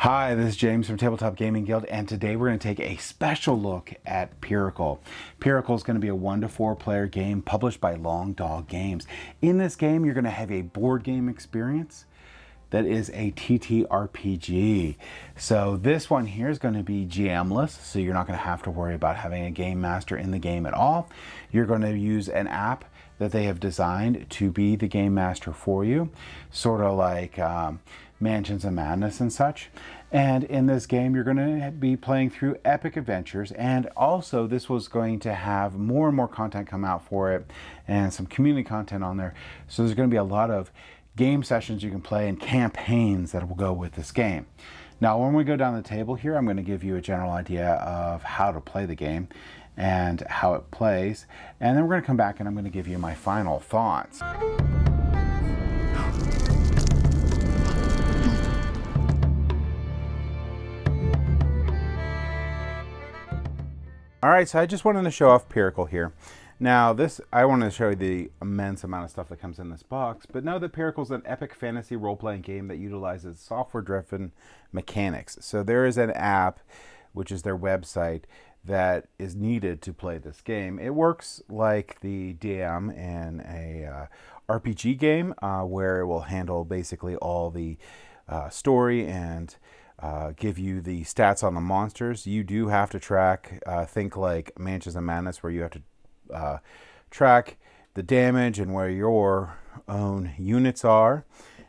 Hi, this is James from Tabletop Gaming Guild, and today we're going to take a special look at Pericle. Pericle is going to be a 1 to 4 player game published by Long Dog Games. In this game, you're going to have a board game experience that is a TTRPG. So this one here is going to be GM-less, so you're not going to have to worry about having a game master in the game at all. You're going to use an app that they have designed to be the game master for you, sort of like Mansions of Madness and such. And in this game, you're going to be playing through epic adventures, and also this was going to have more and more content come out for it and some community content on there. So there's going to be a lot of game sessions you can play and campaigns that will go with this game. Now, when we go down the table here, I'm going to give you a general idea of how to play the game and how it plays, and then we're going to come back and I'm going to give you my final thoughts. All right, so I just wanted to show off Pericle here. Now this, I want to show you the immense amount of stuff that comes in this box, but know that Pericle is an epic fantasy role-playing game that utilizes software-driven mechanics. So there is an app, which is their website, that is needed to play this game. It works like the DM in a RPG game, where it will handle basically all the story and give you the stats on the monsters. You do have to track, think like Mansions of Madness, where you have to track the damage and where your own units are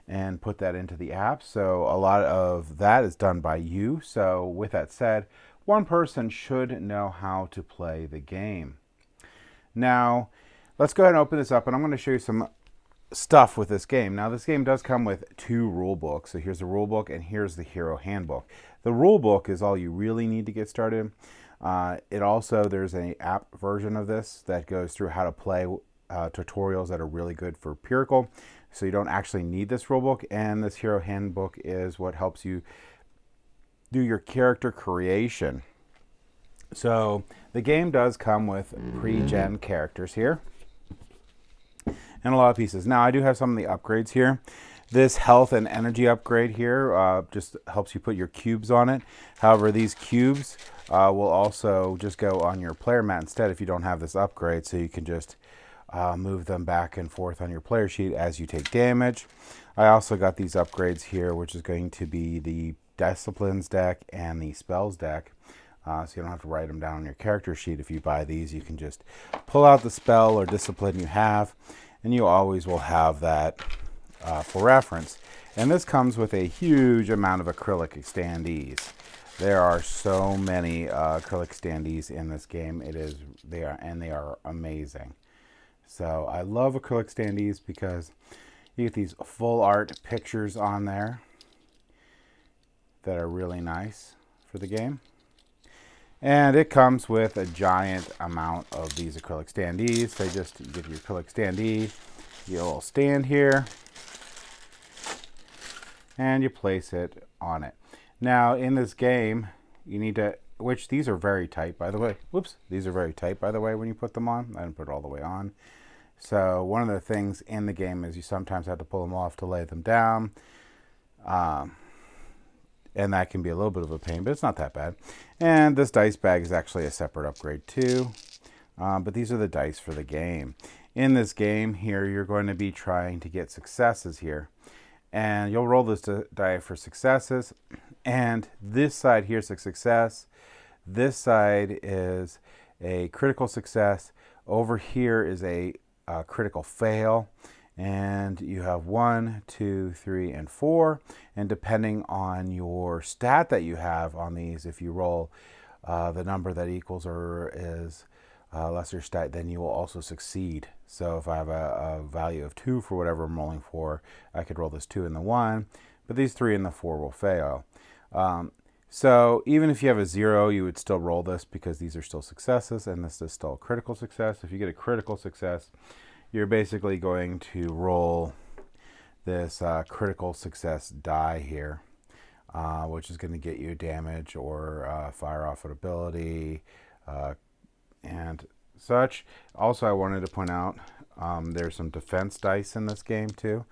and put that into the app. So a lot of that is done by you. So with that said, one person should know how to play the game. Now, let's go ahead and open this up, and I'm going to show you some stuff with this game. Now, this game does come with 2 rule books. So here's the rule book and here's the hero handbook. The rule book is all you really need to get started. It also, there's an app version of this that goes through how to play tutorials that are really good for Pericle. So you don't actually need this rule book, and this hero handbook is what helps you do your character creation. So the game does come with pre-gen characters here and a lot of pieces. Now, I do have some of the upgrades here. This health and energy upgrade here just helps you put your cubes on it. However, these cubes will also just go on your player mat instead if you don't have this upgrade, so you can just move them back and forth on your player sheet as you take damage. I also got these upgrades here, which is going to be the disciplines deck and the spells deck. So you don't have to write them down on your character sheet. If you buy these, you can just pull out the spell or discipline you have, and you always will have that for reference. And this comes with a huge amount of acrylic standees. There are so many acrylic standees in this game. They are amazing. So I love acrylic standees because you get these full art pictures on there that are really nice for the game. And it comes with a giant amount of these acrylic standees. So you get your acrylic standee, your little stand here, and you place it on it. Now, in this game, you need to, which these are very tight, by the way. Whoops, these are very tight, by the way, when you put them on. I didn't put it all the way on. So one of the things in the game is you sometimes have to pull them off to lay them down. And that can be a little bit of a pain, but it's not that bad. And this dice bag is actually a separate upgrade too. But these are the dice for the game. In this game here, you're going to be trying to get successes here. And you'll roll this die for successes. And this side here is a success. This side is a critical success. Over here is a critical fail. And you have 1, 2, 3, and 4. And depending on your stat that you have on these, if you roll the number that equals or is lesser stat, then you will also succeed. So if I have a value of 2 for whatever I'm rolling for, I could roll this 2 and the 1, but these 3 and the 4 will fail. So even if you have a 0, you would still roll this because these are still successes, and this is still a critical success. If you get a critical success, you're basically going to roll this critical success die here, which is going to get you damage or fire off an ability and such. Also, I wanted to point out there's some defense dice in this game too.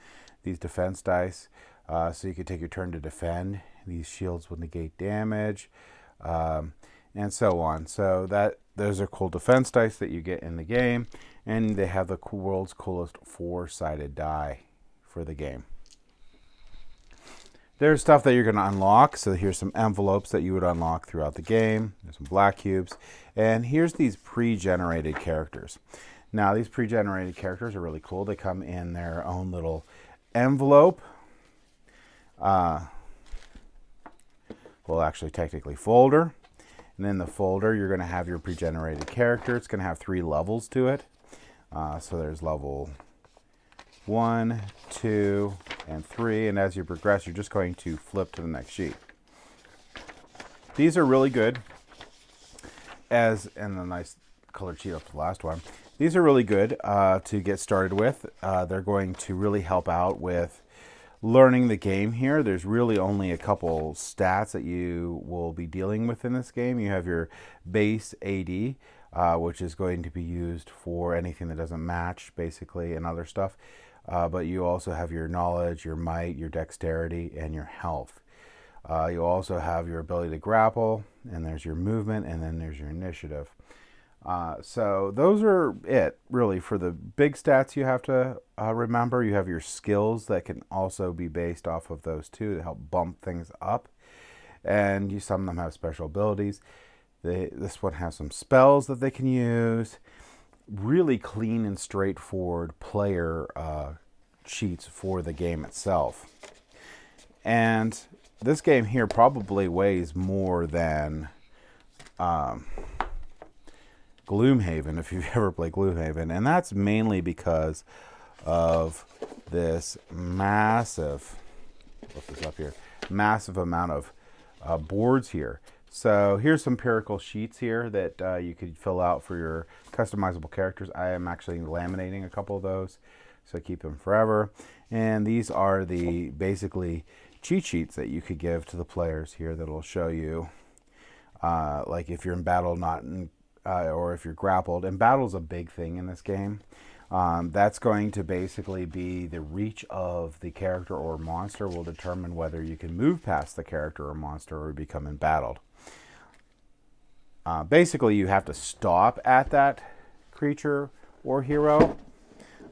These defense dice, so you could take your turn to defend. These shields will negate damage, and so on. So those are cool defense dice that you get in the game, and they have the world's coolest 4-sided die for the game. There's stuff that you're going to unlock. So here's some envelopes that you would unlock throughout the game. There's some black cubes. And here's these pre-generated characters. Now, these pre-generated characters are really cool. They come in their own little envelope. Well, actually, technically folder. And in the folder, you're going to have your pre-generated character. It's going to have 3 levels to it. So there's level 1, 2, and 3, and as you progress, you're just going to flip to the next sheet. These are really good, and the nice colored sheet up to the last one. These are really good to get started with. They're going to really help out with learning the game here. There's really only a couple stats that you will be dealing with in this game. You have your base AD, which is going to be used for anything that doesn't match, basically, and other stuff. But you also have your knowledge, your might, your dexterity, and your health. You also have your ability to grapple, and there's your movement, and then there's your initiative. So those are it, really, for the big stats you have to remember. You have your skills that can also be based off of those too to help bump things up. And some of them have special abilities. This one has some spells that they can use. Really clean and straightforward player sheets for the game itself. And this game here probably weighs more than Gloomhaven, if you've ever played Gloomhaven. And that's mainly because of this massive, put this up here, massive amount of boards here. So here's some Pericle sheets here that you could fill out for your customizable characters. I am actually laminating a couple of those, so keep them forever. And these are the basically cheat sheets that you could give to the players here that will show you, like if you're in battle, or if you're grappled. And battle's a big thing in this game. That's going to basically be the reach of the character or monster will determine whether you can move past the character or monster or become embattled. Basically, you have to stop at that creature or hero,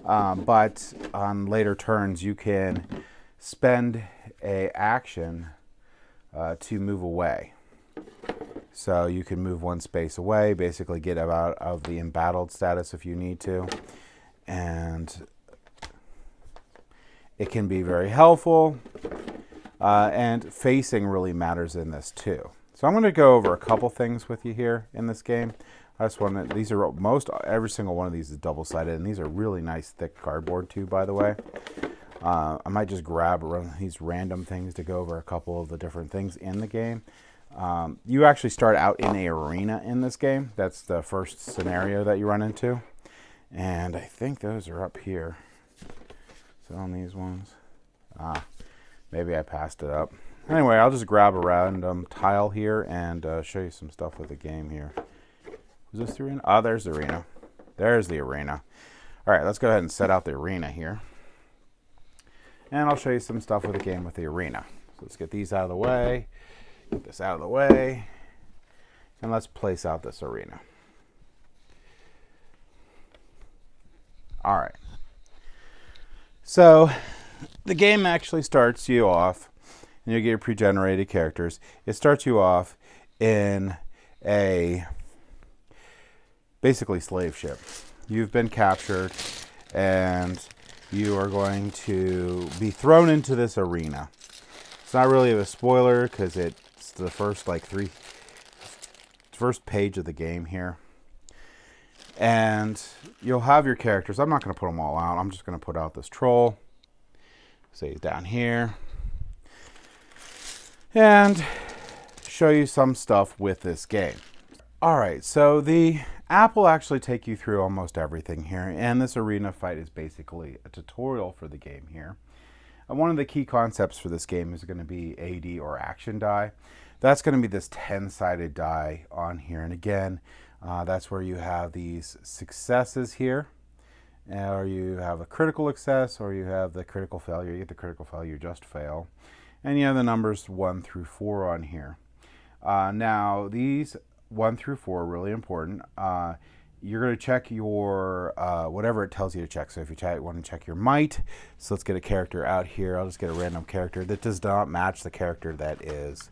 but on later turns, you can spend an action to move away. So you can move one space away, basically get out of the embattled status if you need to. And it can be very helpful, and facing really matters in this too. So I'm going to go over a couple things with you here in this game. I just want to, these are every single one of these is double-sided, and these are really nice thick cardboard too, by the way. I might just grab these random things to go over a couple of the different things in the game. You actually start out in an arena in this game. That's the first scenario that you run into. And I think those are up here. So on these ones. Maybe I passed it up. Anyway, I'll just grab a random tile here and show you some stuff with the game here. Was this the arena? Oh, there's the arena. There's the arena. All right, let's go ahead and set out the arena here. And I'll show you some stuff with the game with the arena. So let's get these out of the way. Get this out of the way. And let's place out this arena. All right. So the game actually starts you off, and you get your pre-generated characters. It starts you off in a basically slave ship. You've been captured, and you are going to be thrown into this arena. It's not really a spoiler because it's the first first page of the game here. And you'll have your characters. I'm not going to put them all out. I'm just going to put out this troll. Say he's down here. And show you some stuff with this game. All right, so the app will actually take you through almost everything here. And this arena fight is basically a tutorial for the game here. And one of the key concepts for this game is going to be AD or action die. That's going to be this 10-sided die on here. And again, that's where you have these successes here, or you have a critical success, or you have the critical failure. You get the critical failure, just fail. and you have the numbers 1 through 4 on here. Now, these 1 through 4 are really important. You're going to check your, whatever it tells you to check. So if you want to check your might, so let's get a character out here. I'll just get a random character that does not match the character that is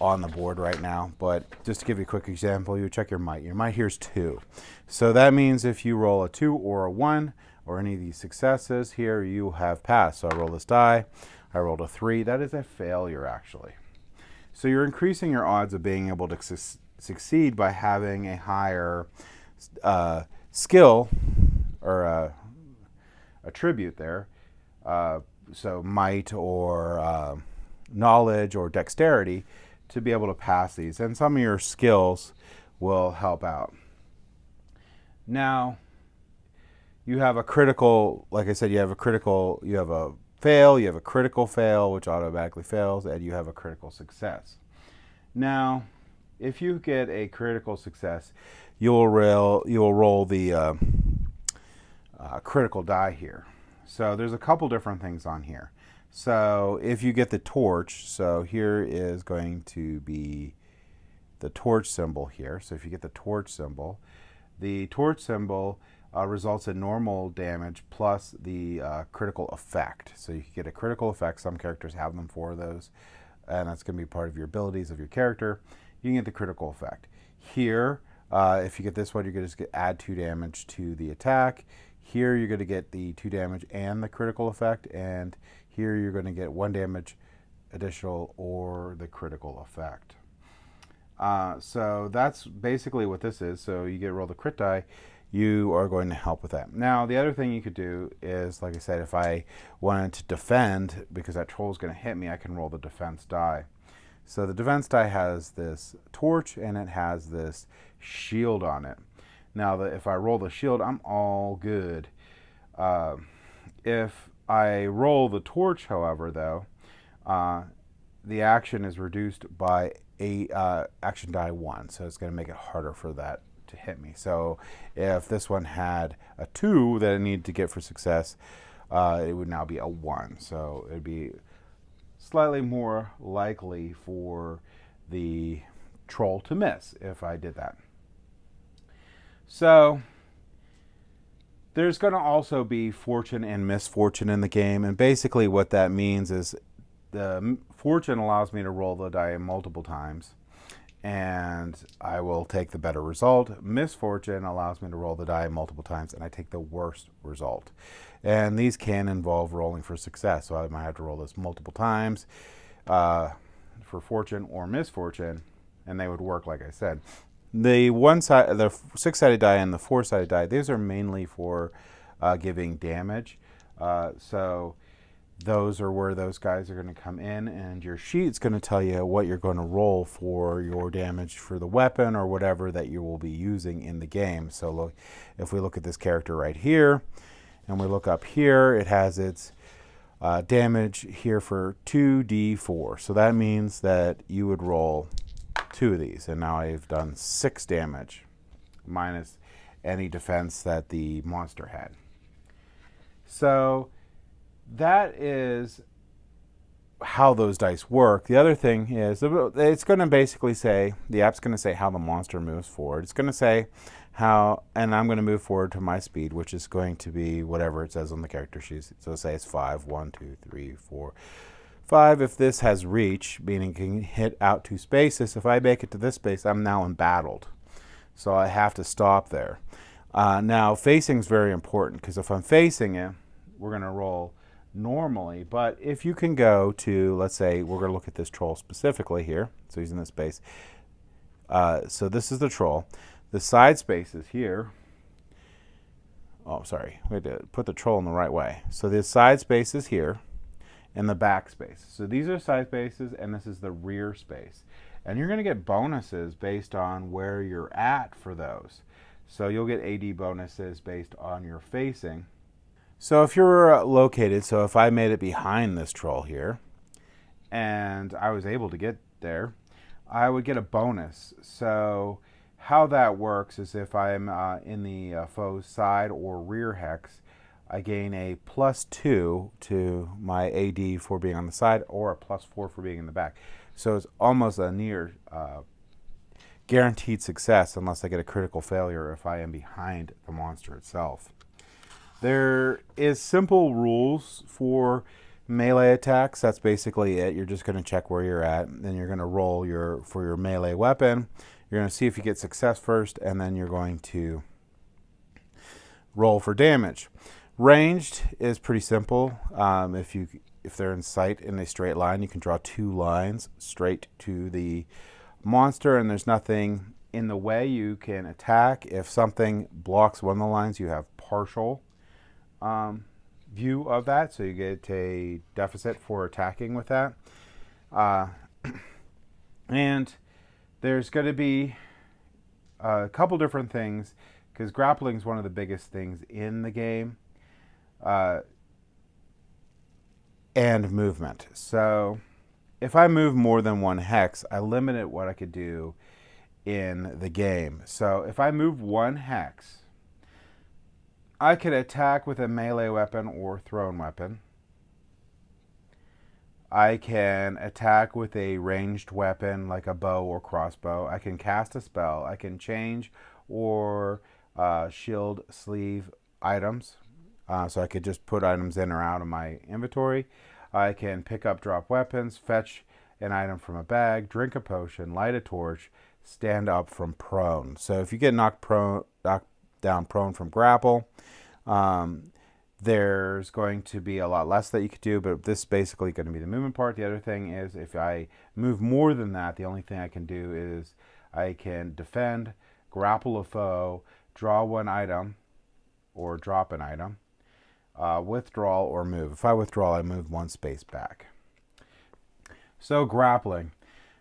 on the board right now. But just to give you a quick example, you check your might. Your might here is 2. So that means if you roll a 2 or a 1 or any of these successes here, you have passed. So I roll this die. I rolled a 3. That is a failure, actually. So you're increasing your odds of being able to succeed by having a higher skill or attribute there. So might or knowledge or dexterity to be able to pass these. And some of your skills will help out. Now, you have a critical, like I said, you have a fail, you have a critical fail, which automatically fails, and you have a critical success. Now, if you get a critical success, you'll roll the critical die here. So there's a couple different things on here. So if you get the torch, so here is going to be the torch symbol here. So if you get the torch symbol results in normal damage plus the critical effect. So you can get a critical effect. Some characters have them for those, and that's going to be part of your abilities of your character. You can get the critical effect. Here, if you get this one, you're going to add 2 damage to the attack. Here, you're going to get the 2 damage and the critical effect, and here you're going to get 1 damage additional or the critical effect. So that's basically what this is. So you roll the crit die. You are going to help with that. Now, the other thing you could do is, like I said, if I wanted to defend, because that troll is going to hit me, I can roll the defense die. So the defense die has this torch and it has this shield on it. Now, if I roll the shield, I'm all good. If I roll the torch, however, though, the action is reduced by action die 1. So it's going to make it harder for that to hit me. So if this one had a 2 that it needed to get for success, it would now be a 1. So it would be slightly more likely for the troll to miss if I did that. So there's going to also be fortune and misfortune in the game, and basically what that means is the fortune allows me to roll the die multiple times and I will take the better result. Misfortune allows me to roll the die multiple times and I take the worst result. And these can involve rolling for success, so I might have to roll this multiple times for fortune or misfortune, and they would work like I said. The 6-sided die and the 4-sided die, these are mainly for giving damage. So those are where those guys are going to come in, and your sheet's going to tell you what you're going to roll for your damage for the weapon or whatever that you will be using in the game. So look, if we look at this character right here, and we look up here, it has its damage here for 2d4. So that means that you would roll 2 of these, and now I've done 6 damage minus any defense that the monster had. So that is how those dice work. The other thing is it's going to basically say, the app's going to say how the monster moves forward. It's going to say how, and I'm going to move forward to my speed, which is going to be whatever it says on the character sheet. So say it's 5, 1, 2, 3, 4, 5. If this has reach, meaning can hit out 2 spaces, if I make it to this space, I'm now embattled. So I have to stop there. Now, facing is very important, because if I'm facing it, we're going to roll normally. But if you can go to, let's say, we're going to look at this troll specifically here. So he's in this space. So this is the troll. The side space is here. Oh, sorry. We had to put the troll in the right way. So the side space is here, and the back space. So these are side spaces, and this is the rear space. And you're going to get bonuses based on where you're at for those. So you'll get AD bonuses based on your facing. So if you're located, so if I made it behind this troll here, and I was able to get there, I would get a bonus. So how that works is if I'm in the foe's side or rear hex, I gain a +2 to my AD for being on the side, or a +4 for being in the back. So it's almost a near guaranteed success unless I get a critical failure if I am behind the monster itself. There is simple rules for melee attacks. That's basically it. You're just going to check where you're at, and then you're going to roll for your melee weapon. You're going to see if you get success first, and then you're going to roll for damage. Ranged is pretty simple. If they're in sight in a straight line, you can draw 2 lines straight to the monster, and there's nothing in the way. You can attack. If something blocks one of the lines, you have partial view of that, so you get a deficit for attacking with that. And there's going to be a couple different things, because grappling is one of the biggest things in the game, and movement. So if I move more than 1 hex, I limited what I could do in the game. So if I move 1 hex, I could attack with a melee weapon or thrown weapon. I can attack with a ranged weapon like a bow or crossbow. I can cast a spell. I can change or shield sleeve items. So I could just put items in or out of my inventory. I can pick up, drop weapons, fetch an item from a bag, drink a potion, light a torch, stand up from prone. So if you get knocked down prone from grapple, there's going to be a lot less that you could do, but this is basically going to be the movement part. The other thing is, if I move more than that, the only thing I can do is I can defend, grapple a foe, draw 1 item, or drop an item, withdraw, or move. If I withdraw, I move 1 space back. So grappling.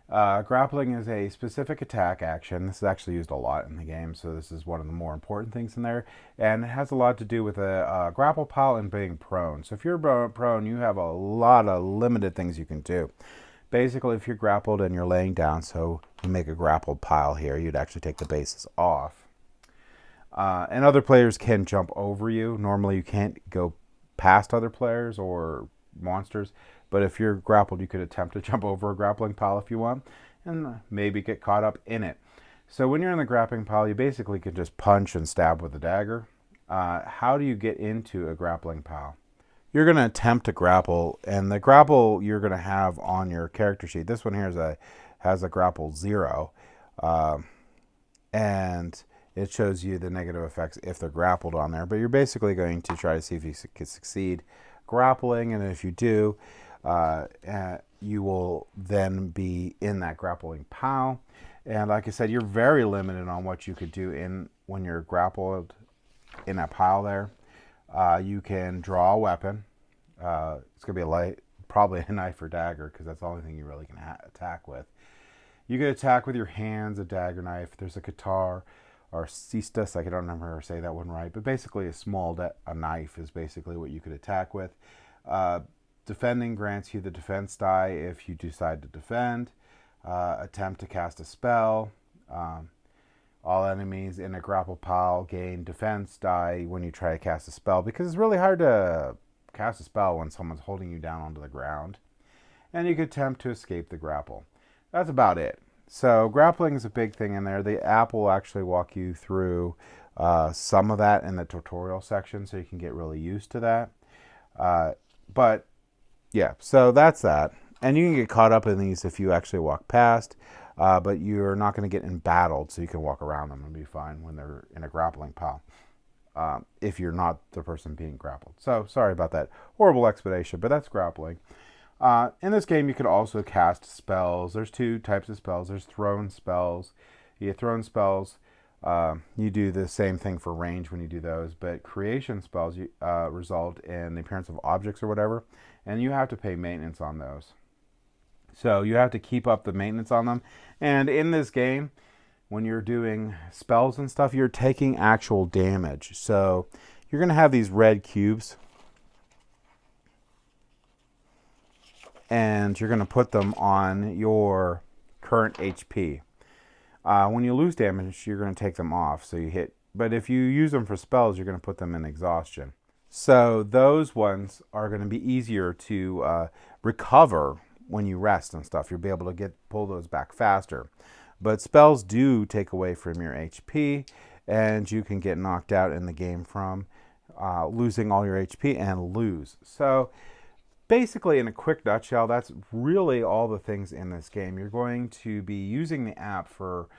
Grappling is a specific attack action. This is actually used a lot in the game, so this is one of the more important things in there. And it has a lot to do with a grapple pile and being prone. So if you're prone, you have a lot of limited things you can do. Basically, if you're grappled and you're laying down, so you make a grappled pile here, you'd actually take the bases off. And other players can jump over you. Normally, you can't go past other players or monsters. But if you're grappled, you could attempt to jump over a grappling pile if you want, and maybe get caught up in it. So when you're in the grappling pile, you basically can just punch and stab with a dagger. How do you get into a grappling pile? You're going to attempt to grapple, and the grapple you're going to have on your character sheet. This one here has a grapple 0, and it shows you the negative effects if they're grappled on there. But you're basically going to try to see if you can succeed grappling, and if you do, you will then be in that grappling pile. And like I said, you're very limited on what you could do when you're grappled in that pile there. You can draw a weapon. It's going to be probably a knife or dagger, because that's the only thing you really can attack with. You can attack with your hands, a dagger, knife. There's a guitar or cistus. I don't remember how to say that one right, but basically a knife is basically what you could attack with. Defending grants you the defense die if you decide to defend. Attempt to cast a spell. All enemies in a grapple pile gain defense die when you try to cast a spell, because it's really hard to cast a spell when someone's holding you down onto the ground. And you could attempt to escape the grapple. That's about it. So grappling is a big thing in there. The app will actually walk you through some of that in the tutorial section, so you can get really used to that. But yeah, so that's that. And you can get caught up in these if you actually walk past, but you're not going to get embattled, so you can walk around them and be fine when they're in a grappling pile, if you're not the person being grappled. So sorry about that horrible explanation, but that's grappling. In this game, you could also cast spells. There's 2 types of spells. There's thrown spells. You get thrown spells. You do the same thing for range when you do those, but creation spells result in the appearance of objects or whatever, and you have to pay maintenance on those. So you have to keep up the maintenance on them. And in this game, when you're doing spells and stuff, you're taking actual damage. So you're going to have these red cubes, and you're going to put them on your current HP. When you lose damage, you're going to take them off. So you hit, but if you use them for spells, you're going to put them in exhaustion. So those ones are going to be easier to recover when you rest and stuff. You'll be able to pull those back faster. But spells do take away from your HP, and you can get knocked out in the game from losing all your HP and lose. So basically, in a quick nutshell, that's really all the things in this game. You're going to be using the app for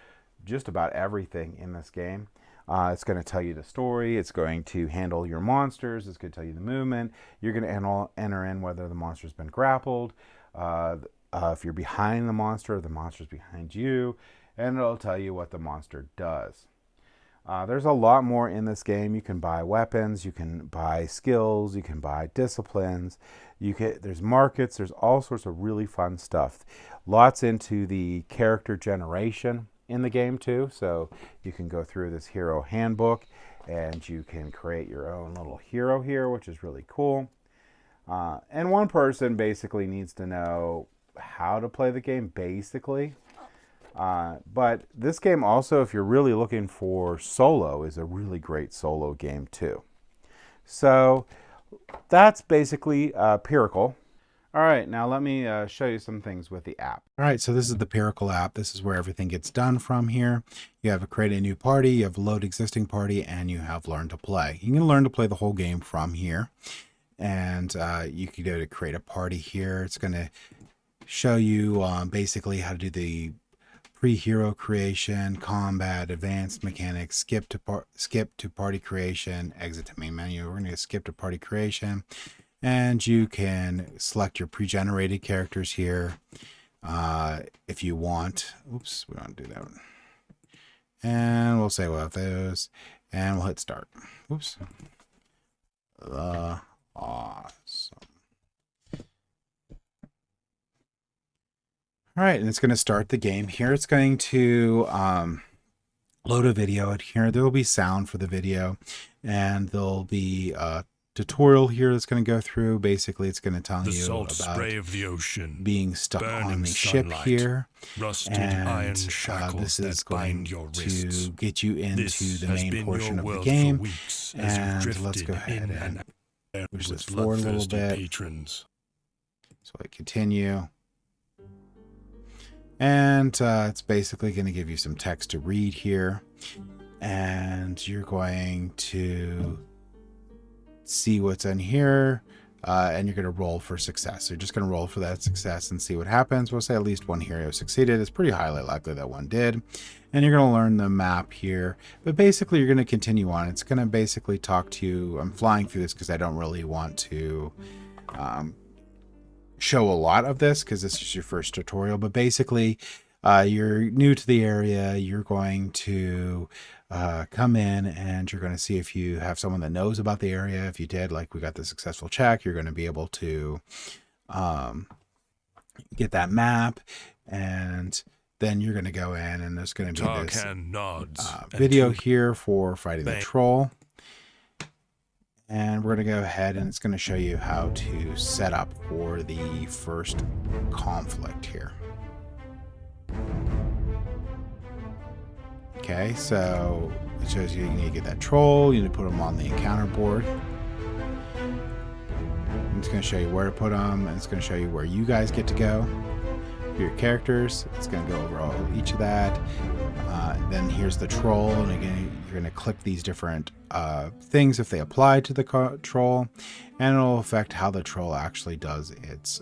just about everything in this game. It's going to tell you the story. It's going to handle your monsters. It's going to tell you the movement. You're going to enter in whether the monster's been grappled, if you're behind the monster's behind you, and it'll tell you what the monster does. There's a lot more in this game. You can buy weapons, you can buy skills, you can buy disciplines. There's markets. There's all sorts of really fun stuff. Lots into the character generation in the game too. So you can go through this hero handbook and you can create your own little hero here, which is really cool. And one person basically needs to know how to play the game, basically. But this game also, if you're really looking for solo, is a really great solo game too. So that's basically Pericle. All right, now let me show you some things with the app. All right, so this is the Pericle app. This is where everything gets done from here. You have create a new party, you have load existing party, and you have learn to play. You can learn to play the whole game from here. And you can go to create a party here. It's going to show you basically how to do the pre-hero creation, combat, advanced mechanics, skip to party creation, exit to main menu. We're going to skip to party creation. And you can select your pre-generated characters here if you want. Oops, we don't do that one. And we'll say we'll have those. And we'll hit start. Oops. Awesome. All right, and it's going to start the game. Here it's going to load a video. Here there will be sound for the video. And there'll be tutorial here that's going to go through. Basically, it's going to tell you about spray of the ocean, being stuck on the ship here, and iron this is going to get you into the main portion of the game. And let's go ahead and push this forward a little bit. So I continue. And it's basically going to give you some text to read here. And you're going to see what's in here, and you're going to roll for success. So you're just going to roll for that success and see what happens. We'll say at least one hero succeeded. It's pretty highly likely that one did. And you're going to learn the map here. But basically, you're going to continue on. It's going to basically talk to you. I'm flying through this because I don't really want to show a lot of this because this is your first tutorial. But basically, you're new to the area. You're going to come in and you're going to see if you have someone that knows about the area. If you did, like we got the successful check, you're going to be able to get that map, and then you're going to go in and there's going to be this video here for fighting the troll. And we're going to go ahead and it's going to show you how to set up for the first conflict here. Okay, so it shows you need to get that troll. You need to put them on the encounter board. And it's going to show you where to put them, and it's going to show you where you guys get to go for your characters. It's going to go over each of that. Then here's the troll, and again, you're going to click these different things if they apply to the troll, and it'll affect how the troll actually does its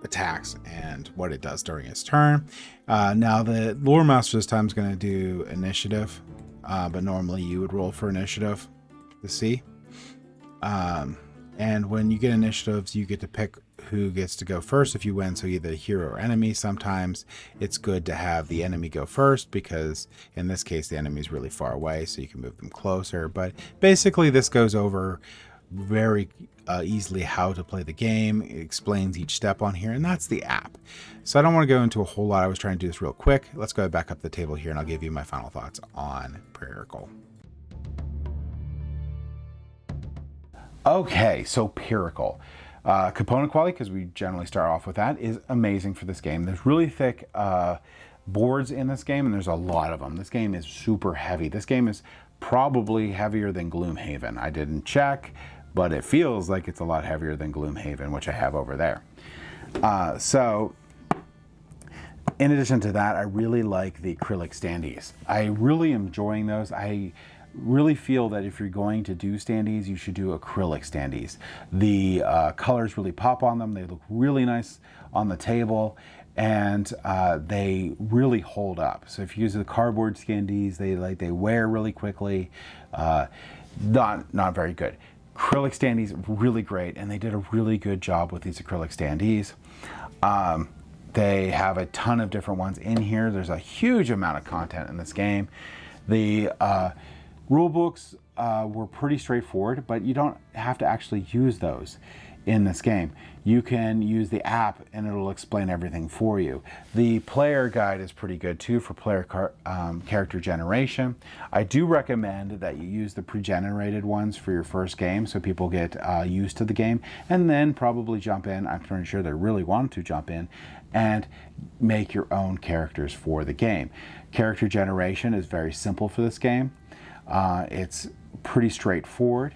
attacks and what it does during its turn. Now the lore master this time is going to do initiative, but normally you would roll for initiative to see. And when you get initiatives, you get to pick who gets to go first if you win, so either hero or enemy. Sometimes it's good to have the enemy go first because in this case the enemy is really far away, so you can move them closer. But basically this goes over very easily how to play the game. It explains each step on here, and that's the app. So I don't want to go into a whole lot. I was trying to do this real quick. Let's go back up the table here and I'll give you my final thoughts on Pericle. Okay, so Pericle. Component quality, because we generally start off with that, is amazing for this game. There's really thick boards in this game, and there's a lot of them. This game is super heavy. This game is probably heavier than Gloomhaven. I didn't check, but it feels like it's a lot heavier than Gloomhaven, which I have over there. So in addition to that, I really like the acrylic standees. I really am enjoying those. I really feel that if you're going to do standees, you should do acrylic standees. The colors really pop on them. They look really nice on the table, and they really hold up. So if you use the cardboard standees, they wear really quickly. Not very good. Acrylic standees, really great, and they did a really good job with these acrylic standees. They have a ton of different ones in here. There's a huge amount of content in this game. The rule books were pretty straightforward, but you don't have to actually use those in this game. You can use the app and it'll explain everything for you. The player guide is pretty good too for player character generation. I do recommend that you use the pre-generated ones for your first game so people get used to the game, and then probably jump in. I'm pretty sure they really want to jump in and make your own characters for the game. Character generation is very simple for this game. It's pretty straightforward.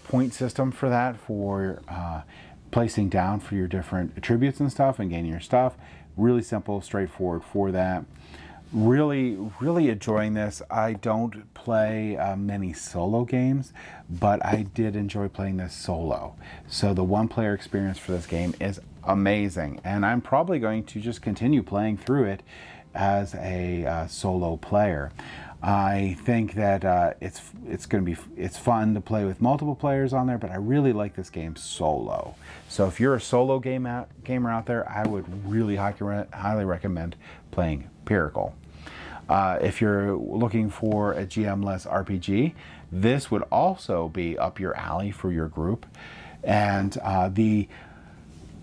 Point system for that, for placing down for your different attributes and stuff and gaining your stuff. Really simple, straightforward for that. Really enjoying this. I don't play many solo games, but I did enjoy playing this solo. So the one-player experience for this game is amazing, and I'm probably going to just continue playing through it as a solo player. I think that it's fun to play with multiple players on there, but I really like this game solo. So if you're a solo gamer out there, I would really highly recommend playing Pericle. If you're looking for a GM-less RPG, this would also be up your alley for your group. And the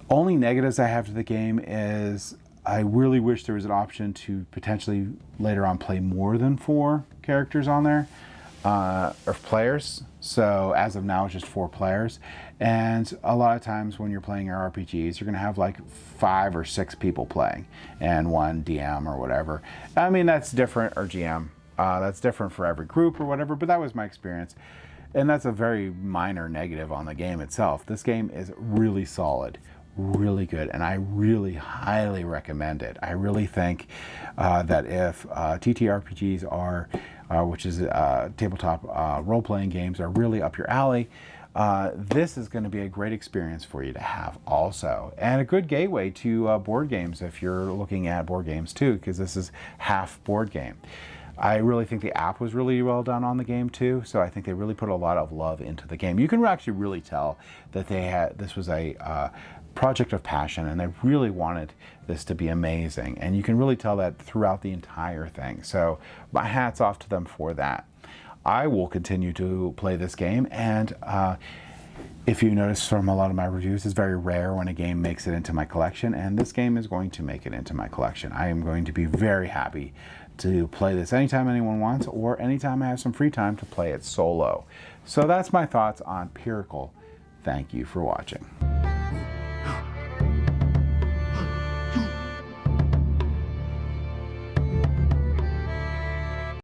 only negatives I have to the game is I really wish there was an option to potentially later on play more than 4 characters on there, or players. So as of now, it's just 4 players. And a lot of times when you're playing your RPGs, you're going to have like 5 or 6 people playing and 1 DM or whatever. I mean, that's different, or GM. That's different for every group or whatever, but that was my experience. And that's a very minor negative on the game itself. This game is really solid, really good, and I really highly recommend it. I really think that if TTRPGs are, which is tabletop role-playing games, are really up your alley, this is going to be a great experience for you to have also, and a good gateway to board games if you're looking at board games too, because this is half board game. I really think the app was really well done on the game too, so I think they really put a lot of love into the game. You can actually really tell that this was a project of passion, and they really wanted this to be amazing, and you can really tell that throughout the entire thing. So my hat's off to them for that. I will continue to play this game, and if you notice from a lot of my reviews, it's very rare when a game makes it into my collection, and this game is going to make it into my collection. I am going to be very happy to play this anytime anyone wants, or anytime I have some free time to play it solo. So that's my thoughts on Pericle. Thank you for watching.